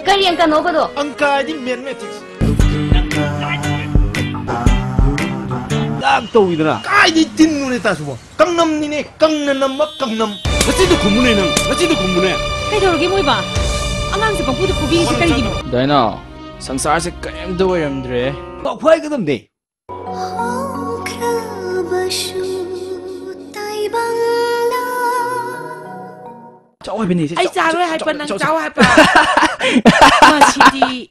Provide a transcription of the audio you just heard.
Kari ang kano ba do? Ang kaya di men metics. Lag to idana. Kaya di tinnu ne tasbo. Kangnam ni ne kangnam mak kangnam. Masi do kumune nang. Masi do kumune. Kay do gi moi ba? Angang sa pagputo ko bi si kari gi. Daina, संसार से कयम दो रमद्रे ꯄꯥꯛꯐꯥꯏ ꯀꯗꯝꯅꯦ चाव है बिनी ai cha rồi hai phần năng cháu hai phần mà chỉ đi